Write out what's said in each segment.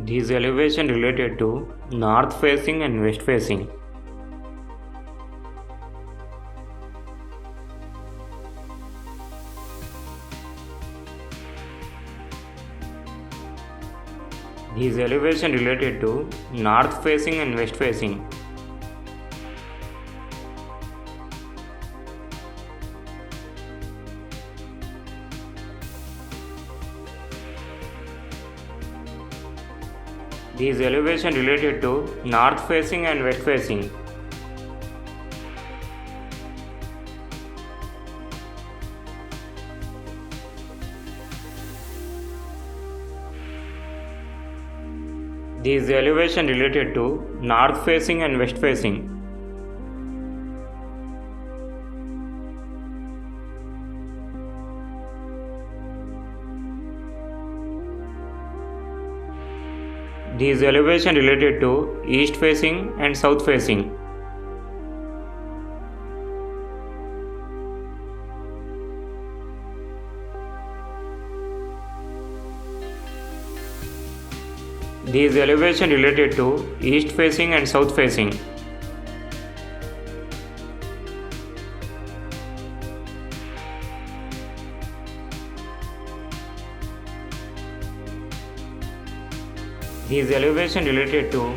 These elevation related to north facing and west facing. These elevation related to north facing and west facing. These elevation related to north facing and west facing. These elevation related to north facing and west facing. These elevation related to east facing and south facing. These elevation related to east facing and south facing. These elevation related to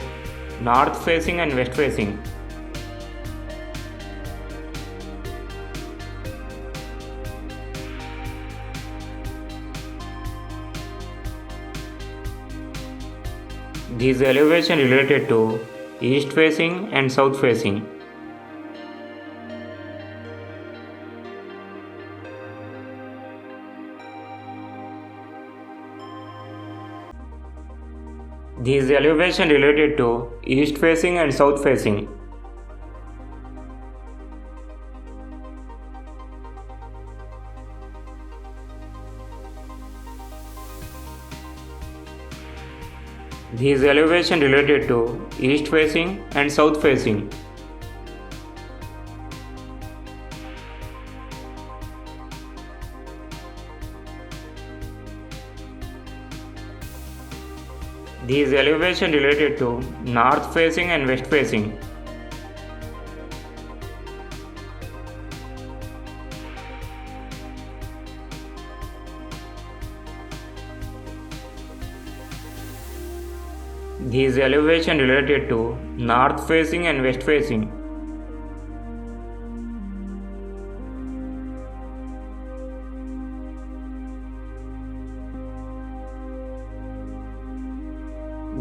north facing and west facing. These elevation related to east facing and south facing. These elevation related to east facing and south facing. These elevation related to east facing and south facing. These elevation related to north facing and west facing. These elevation related to north facing and west facing.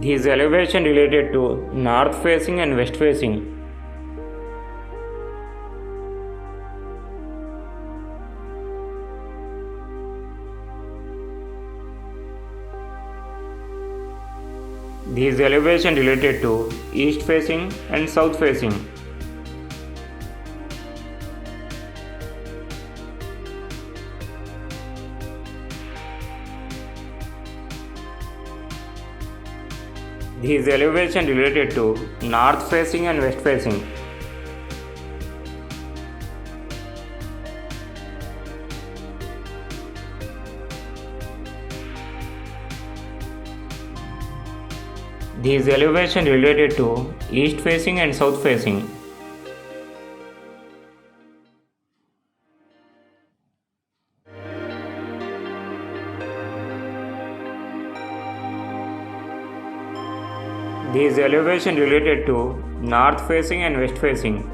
These elevation related to north facing and west facing. These elevation related to east facing and south facing. These elevation related to north facing and west facing. These elevation related to east facing and south facing. These elevation related to north facing and west facing.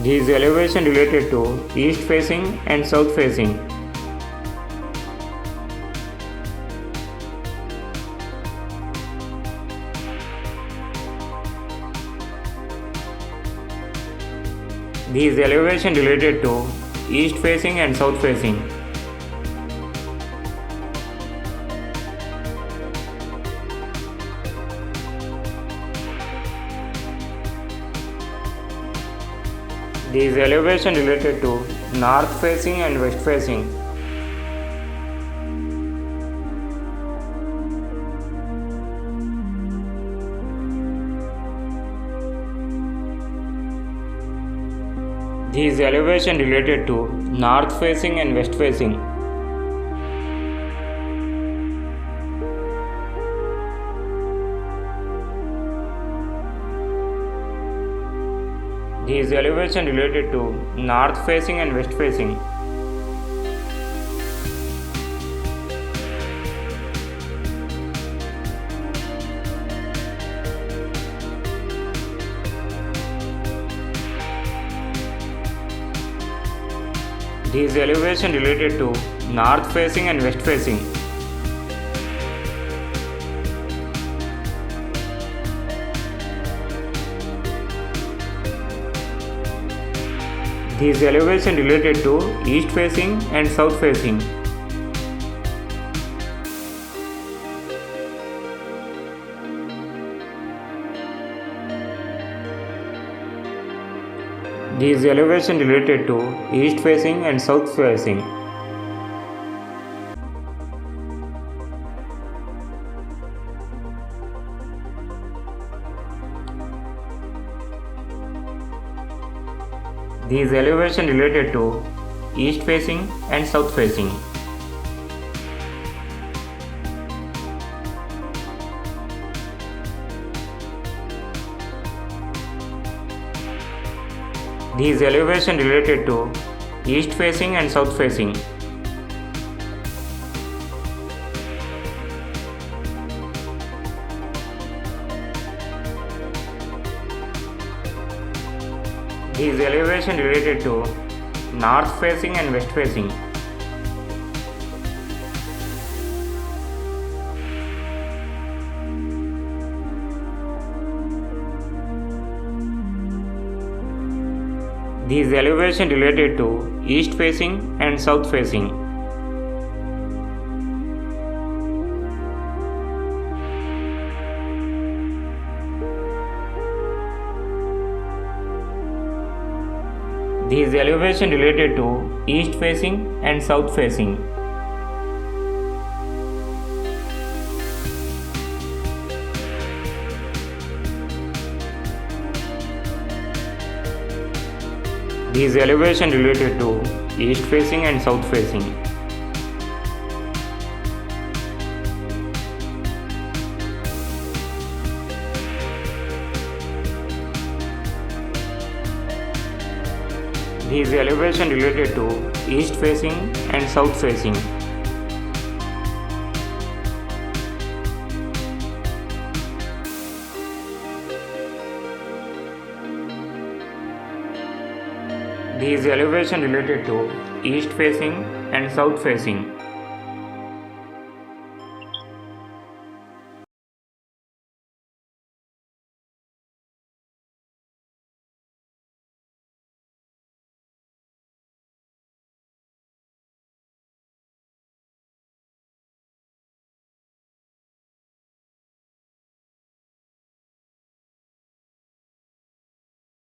These elevation related to east facing and south facing. These elevation related to east facing and south facing. These elevation related to north facing and west facing. These elevation related to north facing and west facing. These elevation related to north facing and west facing. These elevation related to north facing and west facing. These elevation related to east facing and south facing. These elevation related to east facing and south facing. These elevation related to east facing and south facing. These elevation related to east facing and south facing. These elevation related to north facing and west facing. These elevation related to east facing and south facing. These elevation related to east facing and south facing. These elevation related to east facing and south facing. These elevation related to east facing and south facing. These elevation related to east facing and south facing.